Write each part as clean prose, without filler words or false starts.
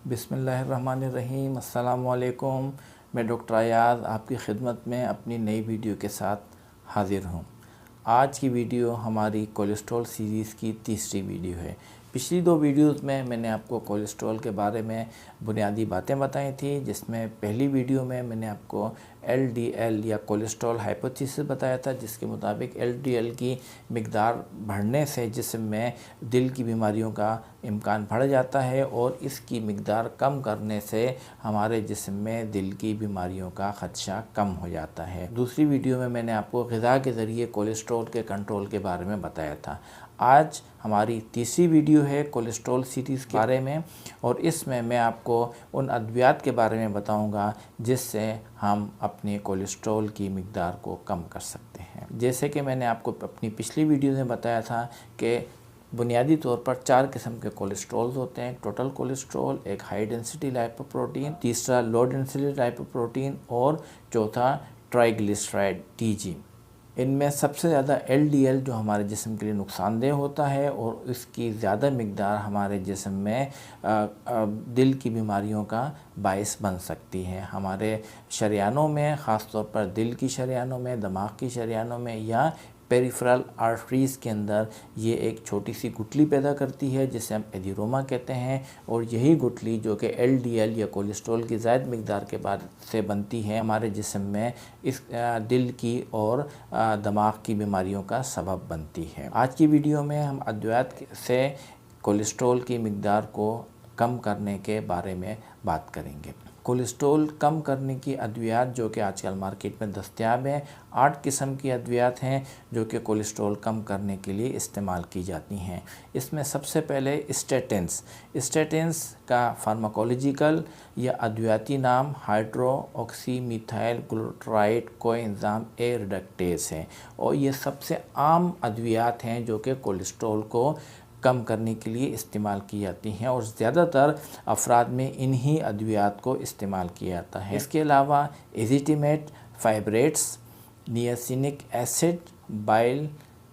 बिस्मिल्लाहिर्रहमानिर्रहीम। अस्सलामुअलैकुम। मैं डॉक्टर अयाज़ आपकी खिदमत में अपनी नई वीडियो के साथ हाज़िर हूँ। आज की वीडियो हमारी कोलेस्ट्रॉल सीरीज़ की तीसरी वीडियो है। पिछली दो वीडियोस में मैंने आपको कोलेस्ट्रॉल के बारे में बुनियादी बातें बताई थी, जिसमें पहली वीडियो में मैंने आपको LDL या कोलेस्ट्रॉल हाइपोथेसिस बताया था, जिसके मुताबिक LDL की मिकदार बढ़ने से जिस्म में दिल की बीमारियों का इम्कान बढ़ जाता है और इसकी मिकदार कम करने से हमारे जिस्म में दिल की बीमारियों का ख़दशा कम हो जाता है। दूसरी वीडियो में मैंने आपको ग़िज़ा के ज़रिए कोलेस्ट्रॉल के कंट्रोल के बारे में बताया था। आज हमारी तीसरी वीडियो है कोलेस्ट्रॉल सीरीज़ के बारे में, और इसमें मैं आपको उन अद्वियात के बारे में बताऊंगा जिससे हम अपने कोलेस्ट्रॉल की मिकदार को कम कर सकते हैं। जैसे कि मैंने आपको अपनी पिछली वीडियो में बताया था कि बुनियादी तौर पर 4 किस्म के कोलेस्ट्रॉल्स होते हैं। टोटल कोलेस्ट्रॉल, एक हाई डेंसिटी लाइपोप्रोटीन, तीसरा लो डेंसिटी लाइपोप्रोटीन और चौथा ट्राइग्लिसराइड TG। इनमें सबसे ज़्यादा LDL जो हमारे जिस्म के लिए नुकसानदेह होता है और इसकी ज़्यादा मिकदार हमारे जिस्म में दिल की बीमारियों का बायस बन सकती है। हमारे शरियानों में, ख़ास तौर पर दिल की शरियानों में, दिमाग की शरियानों में या पेरिफेरल आर्टरीज़ के अंदर ये एक छोटी सी गुठली पैदा करती है जिसे हम एडिनोमा कहते हैं, और यही गुठली जो कि LDL या कोलेस्ट्रॉल की ज़ायद मिकदार के बाद से बनती है, हमारे जिस्म में इस दिल की और दिमाग की बीमारियों का सबब बनती है। आज की वीडियो में हम अद्वियात से कोलेस्ट्रॉल की मिकदार को कम करने के बारे में बात करेंगे। कोलेस्ट्रॉल कम करने की अद्वियात जो कि आजकल मार्केट में दस्तयाब हैं, 8 किस्म की अद्वियात हैं जो कि कोलेस्ट्रॉल कम करने के लिए इस्तेमाल की जाती हैं। इसमें सबसे पहले स्टेटेंस का फार्माकोलॉजिकल या अद्वियाती नाम hydroxy methyl glutaryl coenzyme A reductase है, और ये सबसे आम अद्वियात हैं जो कि कोलेस्ट्रॉल को कम करने के लिए इस्तेमाल की जाती हैं, और ज़्यादातर अफराद में इन्हीं अद्वियात को इस्तेमाल किया जाता है। इसके अलावा ezetimibe, fibrates, niacinic acid, bile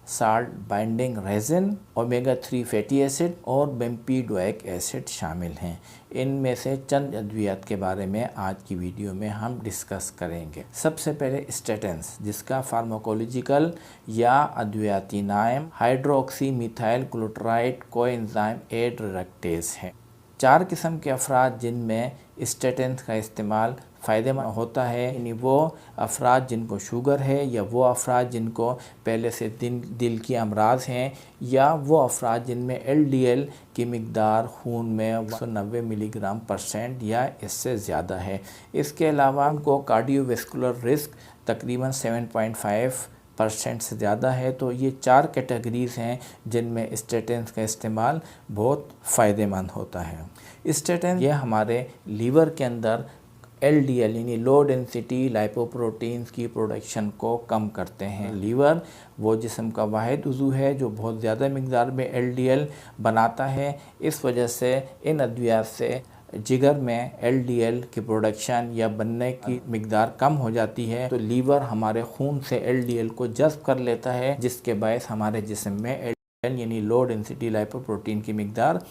salt binding resin, omega 3 fatty acid और बेम्पीडोइक एसिड शामिल हैं। इनमें से चंद अद्वियात के बारे में आज की वीडियो में हम डिस्कस करेंगे। सबसे पहले स्टेटेंस, जिसका फार्माकोलॉजिकल या अद्वियाती नाम hydroxy methyl glutaryl coenzyme A reductase है। 4 किस्म के अफराद जिनमें स्टेटेंस का इस्तेमाल फ़ायदेमंद होता है, यानी वो अफराद जिनको शुगर है, या वो अफराद जिनको पहले से दिल की अमराज हैं, या वो अफराद जिनमें LDL की मिकदार खून में 190 मिलीग्राम% या इससे ज़्यादा है। इसके अलावा उनको कार्डियोवैस्कुलर रिस्क तकरीबन 7.5% से ज़्यादा है। तो ये 4 कैटेगरीज़ हैं जिनमें स्टेटेंस का इस्तेमाल बहुत फ़ायदेमंद होता है। स्टेटेंस ये हमारे लीवर के अंदर LDL यानी लो डेंसिटी लाइपोप्रोटीन्स की प्रोडक्शन को कम करते हैं। लीवर वो जिस्म का वाहिद उज़ू है जो बहुत ज़्यादा मिकदार में LDL बनाता है। इस वजह से इन अद्वियात से जिगर में LDL की प्रोडक्शन या बनने की मिकदार कम हो जाती है, तो लीवर हमारे खून से LDL को जज़्ब कर लेता है, जिसके बायस हमारे जिस्म में LDL यानी लो डेंसिटी लाइपोप्रोटीन की मिकदार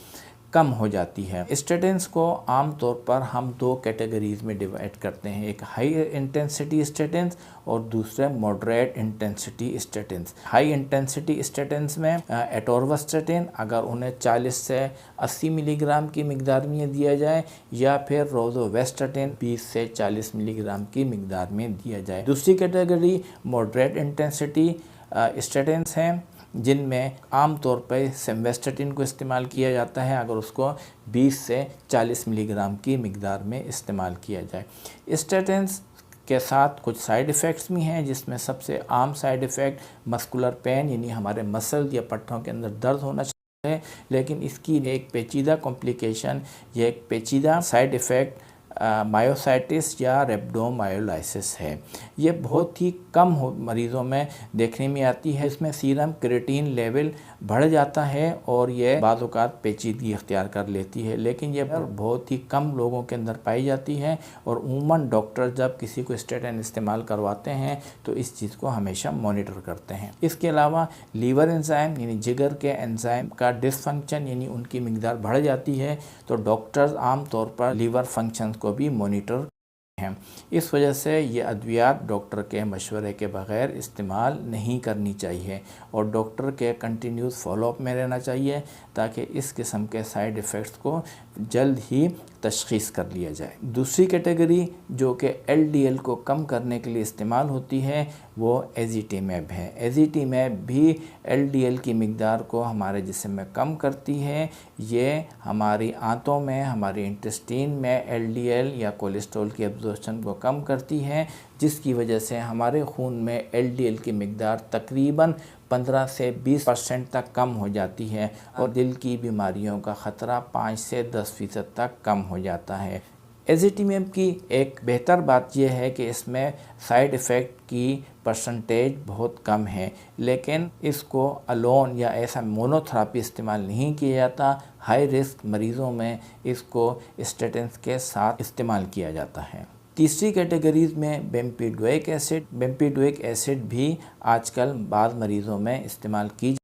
कम हो जाती है। स्टेटेंस को आम तौर पर हम 2 कैटेगरीज़ में डिवाइड करते हैं, एक हाई इंटेंसिटी स्टेटेंस और दूसरा मॉडरेट इंटेंसिटी स्टेटेंस। हाई इंटेंसिटी स्टेटेंस में एटोर्वास्टेटिन, अगर उन्हें 40 से 80 मिलीग्राम की मिकदार में दिया जाए, या फिर रोज़ोवेस्टेटिन 20 से 40 मिलीग्राम की मिकदार में दिया जाए। दूसरी कैटेगरी मॉडरेट इंटेंसिटी स्टेटेंस हैं, जिनमें आम तौर पर सिम्वेस्टेटिन को इस्तेमाल किया जाता है अगर उसको 20 से 40 मिलीग्राम की मिकदार में इस्तेमाल किया जाए। स्टेटेंस के साथ कुछ साइड इफ़ेक्ट्स भी हैं, जिसमें सबसे आम साइड इफ़ेक्ट मस्कुलर पेन यानी हमारे मसल या पट्टों के अंदर दर्द होना है, लेकिन इसकी एक पेचीदा कॉम्प्लिकेशन या एक पेचीदा साइड इफ़ेक्ट मायोसाइटिस या रेब्डोमायोलाइसिस है। ये बहुत ही कम मरीज़ों में देखने में आती है। इसमें सीरम क्रिएटिनिन लेवल बढ़ जाता है और ये बाज़ औक़ात पेचीदगी इख्तियार कर लेती है, लेकिन ये बहुत ही कम लोगों के अंदर पाई जाती है और उमूमन डॉक्टर जब किसी को स्टेटिन इस्तेमाल करवाते हैं तो इस चीज़ को हमेशा मॉनिटर करते हैं। इसके अलावा लीवर एंजाइम यानी जिगर के एंजाइम का डिसफंक्शन यानी उनकी मिकदार बढ़ जाती है तो डॉक्टर्स आम तौर पर लीवर फंक्शन को भी मॉनिटर हैं। इस वजह से ये अद्वियात डॉक्टर के मशवरे के बग़ैर इस्तेमाल नहीं करनी चाहिए और डॉक्टर के कंटिन्यूस फॉलोअप में रहना चाहिए ताकि इस किस्म के साइड इफ़ेक्ट्स को जल्द ही तशख़ीस कर लिया जाए। दूसरी कैटेगरी जो कि LDL को कम करने के लिए इस्तेमाल होती है वो एज़िटेमैब है। एज़िटेमैब भी LDL की मिकदार को हमारे जिस्म में कम करती है। ये हमारी आंतों में, हमारी इंटेस्टीन में LDL या कोलेस्ट्रॉल की एब्जॉर्प्शन को कम करती है, जिसकी वजह से हमारे खून में LDL की मिकदार तकरीबन 15 से 20% तक कम हो जाती है और दिल की बीमारियों का ख़तरा 5 से 10% तक कम हो जाता है। एज़िटेमैब की एक बेहतर बात यह है कि इसमें साइड इफ़ेक्ट की परसेंटेज बहुत कम है, लेकिन इसको अलोन या ऐसा मोनोथेरापी इस्तेमाल नहीं किया जाता। हाई रिस्क मरीज़ों में इसको स्टेटिन्स के साथ इस्तेमाल किया जाता है। तीसरी कैटेगरीज़ में बेम्पिडोइक एसिड भी आजकल बाद मरीज़ों में इस्तेमाल की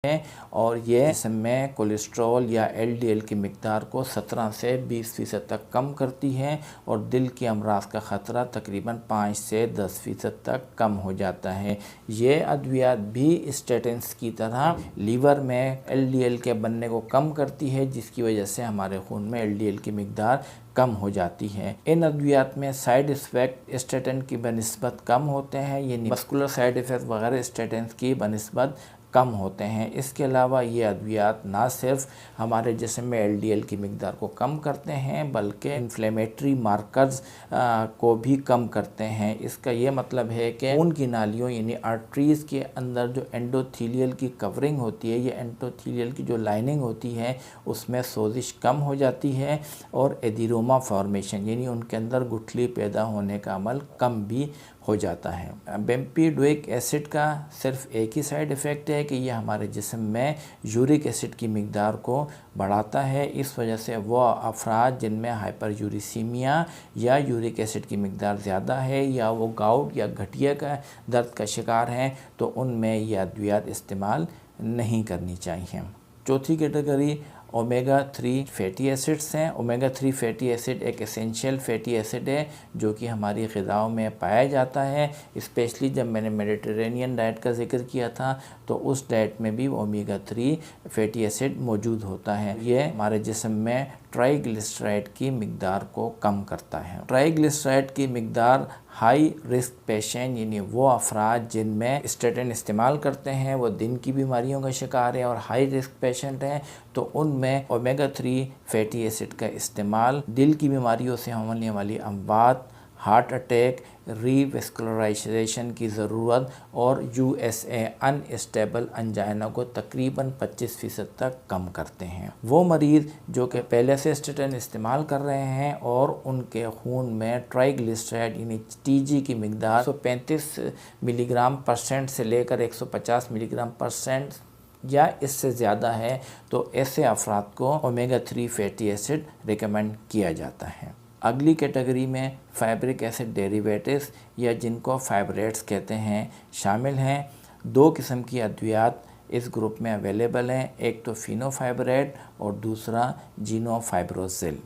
है और ये इसमें कोलेस्ट्रॉल या LDL की मिकदार को 17 से 20% तक कम करती है और दिल के अमराज का ख़तरा तकरीबन 5 से 10% तक कम हो जाता है। ये अद्वियात भी स्टेटिन्स की तरह लीवर में LDL के बनने को कम करती है, जिसकी वजह से हमारे खून में LDL की मिकदार कम हो जाती है। इन अद्वियात में साइड इफ़ेक्ट स्टेटिन की बनिस्बत कम होते हैं, यानी मस्कुलर साइड इफ़ेक्ट वगैरह स्टेटिन की बनिस्बत कम होते हैं। इसके अलावा ये अद्वियात ना सिर्फ हमारे जिस्म में LDL की मिकदार को कम करते हैं बल्कि इन्फ्लेमेटरी मार्कर्स को भी कम करते हैं। इसका ये मतलब है कि खून की नालियों यानी आर्टरीज़ के अंदर जो एंडोथीलियल की कवरिंग होती है, ये एंडोथीलियल की जो लाइनिंग होती है उसमें सोजिश कम हो जाती है और एडिनोमा फॉर्मेशन यानी उनके अंदर गुठली पैदा होने का अमल कम भी हो जाता है। बेम्पिडोइक एसिड का सिर्फ एक ही साइड इफ़ेक्ट है कि यह हमारे जिस्म में यूरिक एसिड की मिकदार को बढ़ाता है। इस वजह से वो अफराद जिनमें हाइपर यूरिसीमिया या यूरिक एसिड की मिकदार ज़्यादा है या वो गाउट या गठिया का दर्द का शिकार हैं तो उनमें यह अद्वियात इस्तेमाल नहीं करनी चाहिए। चौथी कैटेगरी ओमेगा 3 फैटी एसिड्स हैं। ओमेगा 3 फैटी एसिड एक एसेंशियल फैटी एसिड है जो कि हमारी ग़िज़ाओं में पाया जाता है। स्पेशली जब मैंने मेडिटेरेनियन डाइट का जिक्र किया था तो उस डाइट में भी ओमेगा 3 फैटी एसिड मौजूद होता है। ये हमारे जिस्म में ट्राइग्लिसराइड की मिकदार को कम करता है। ट्राइग्लिसराइड की मिकदार हाई रिस्क पेशेंट यानी वो अफराद जिनमें स्टेटिन इस्तेमाल करते हैं, वो दिन की बीमारियों का शिकार है और हाई रिस्क पेशेंट हैं, तो उनमें ओमेगा 3 फैटी एसिड का इस्तेमाल दिल की बीमारियों से होने वाली अमवात, हार्ट अटैक, रीवेस्कुलराइजेशन की ज़रूरत और USA अनस्टेबल अंजाइना को तकरीबन 25% तक कम करते हैं। वो मरीज़ जो कि पहले से स्टेटिन इस्तेमाल कर रहे हैं और उनके खून में ट्राइग्लिसराइड यानी TG की मिकदार 135 मिलीग्राम परसेंट से लेकर 150 मिलीग्राम परसेंट या इससे ज़्यादा है, तो ऐसे अफराद को ओमेगा 3 फैटी एसिड रिकमेंड किया जाता है। अगली कैटेगरी में फैब्रिक एसिड डेरिवेटिव्स या जिनको फाइब्रेट्स कहते हैं शामिल हैं। दो किस्म की अद्वियात इस ग्रुप में अवेलेबल हैं, एक तो फिनोफाइब्रेट और दूसरा जीनोफाइब्रोसिल।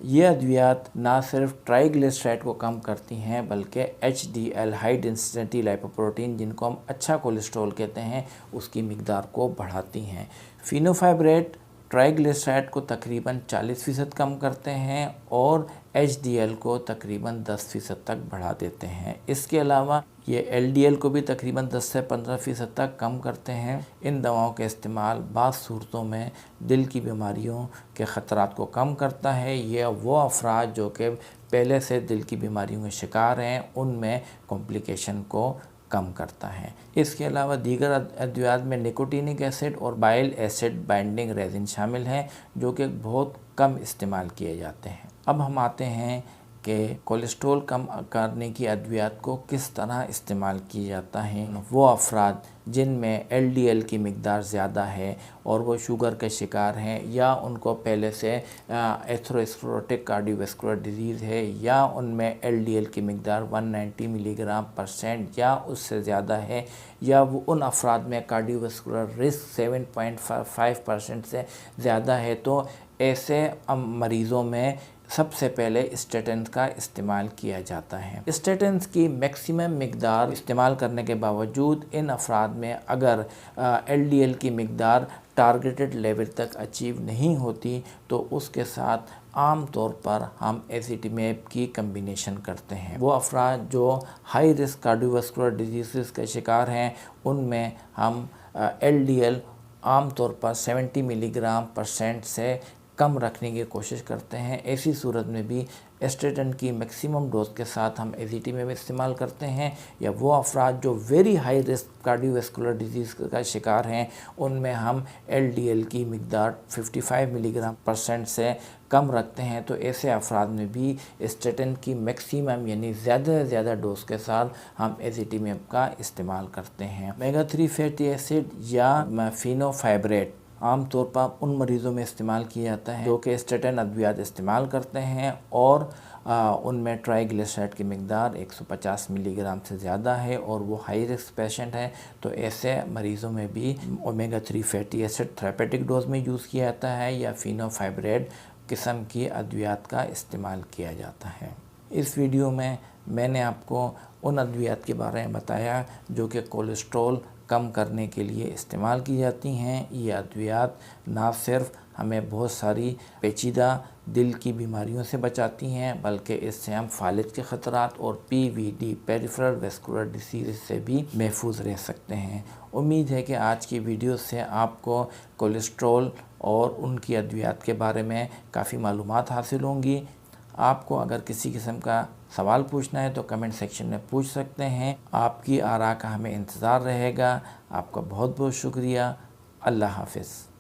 ये अद्वियात ना सिर्फ ट्राइग्लिसराइड को कम करती हैं बल्कि HDL हाई डेंसिटी लाइपोप्रोटीन जिनको हम अच्छा कोलेस्ट्रॉल कहते हैं उसकी मिकदार को बढ़ाती हैं। फिनोफाइब्रेट ट्राइग्लिसराइड को तकरीबन 40% कम करते हैं और HDL को तकरीबन 10% तक बढ़ा देते हैं। इसके अलावा ये LDL को भी तकरीबन 10 से 15% तक कम करते हैं। इन दवाओं का इस्तेमाल बाज़ सूरतों में दिल की बीमारियों के ख़तरात को कम करता है। ये वो अफराद जो कि पहले से दिल की बीमारियों के शिकार हैं उनमें कॉम्प्लिकेशन को कम करता है। इसके अलावा दीगर अद्वियात में निकोटिनिक एसिड और बाइल एसिड बाइंडिंग रेजिन शामिल हैं जो कि बहुत कम इस्तेमाल किए जाते हैं। अब हम आते हैं कि कोलेस्ट्रॉल कम करने की अद्वियात को किस तरह इस्तेमाल किया जाता है। वो अफराद जिनमें LDL की मिकदार ज़्यादा है और वो शुगर के शिकार हैं, या उनको पहले से एथेरोस्क्लेरोटिक कार्डियोवैस्कुलर डिजीज़ है, या उनमें LDL की मिकदार 190 मिलीग्राम% या उससे ज़्यादा है, या वो उन अफराद में कार्डियोवैस्कुलर रिस्क 7.5% से ज़्यादा है, तो ऐसे मरीज़ों में सबसे पहले स्टेटिन का इस्तेमाल किया जाता है। स्टेटिन की मैक्सिमम मिकदार इस्तेमाल करने के बावजूद इन अफराद में अगर LDL की मिकदार टारगेटेड लेवल तक अचीव नहीं होती तो उसके साथ आम तौर पर हम एज़िटिमेब की कम्बिनेशन करते हैं। वो अफराद जो हाई रिस्क कार्डियोवैस्कुलर डिजीज़ के शिकार हैं उनमें हम LDL आम तौर पर 70 मिलीग्राम% से कम रखने की कोशिश करते हैं। ऐसी सूरत में भी स्टेटिन की मैक्सिमम डोज के साथ हम एज़िटिमेब इस्तेमाल करते हैं। या वो अफराद जो very high risk cardiovascular disease का शिकार हैं उनमें हम LDL की मिकदार 55 मिलीग्राम% से कम रखते हैं, तो ऐसे अफराद में भी स्टेटिन की मैक्सिमम यानी ज़्यादा से ज़्यादा डोज के साथ हम एज़िटिमेब का इस्तेमाल करते हैं। ओमेगा 3 फैटी एसिड या फेनोफाइब्रेट आम तौर पर उन मरीज़ों में इस्तेमाल किया जाता है जो कि स्टेटिन अद्वियात इस्तेमाल करते हैं और उनमें ट्राइग्लिसराइड की मिकदार 150 मिलीग्राम से ज़्यादा है और वो हाई रिस्क पेशेंट है, तो ऐसे मरीज़ों में भी omega 3 fatty acid therapeutic dose में यूज़ किया जाता है या फेनोफाइब्रेट किस्म की अद्वियात का इस्तेमाल किया जाता है। इस वीडियो में मैंने आपको उन अद्वियात के बारे में बताया जो कि कोलेस्ट्रॉल कम करने के लिए इस्तेमाल की जाती हैं। ये अद्वियात ना सिर्फ हमें बहुत सारी पेचीदा दिल की बीमारियों से बचाती हैं बल्कि इससे हम फालिज के ख़तरात और PVD पेरिफेरल वैस्कुलर डिसीज़ से भी महफूज रह सकते हैं। उम्मीद है कि आज की वीडियो से आपको कोलेस्ट्रॉल और उनकी अद्वियात के बारे में काफ़ी मालूमात हासिल होंगी। आपको अगर किसी किस्म का सवाल पूछना है तो कमेंट सेक्शन में पूछ सकते हैं। आपकी आरा का हमें इंतज़ार रहेगा। आपका बहुत बहुत शुक्रिया। अल्लाह हाफ़िज़।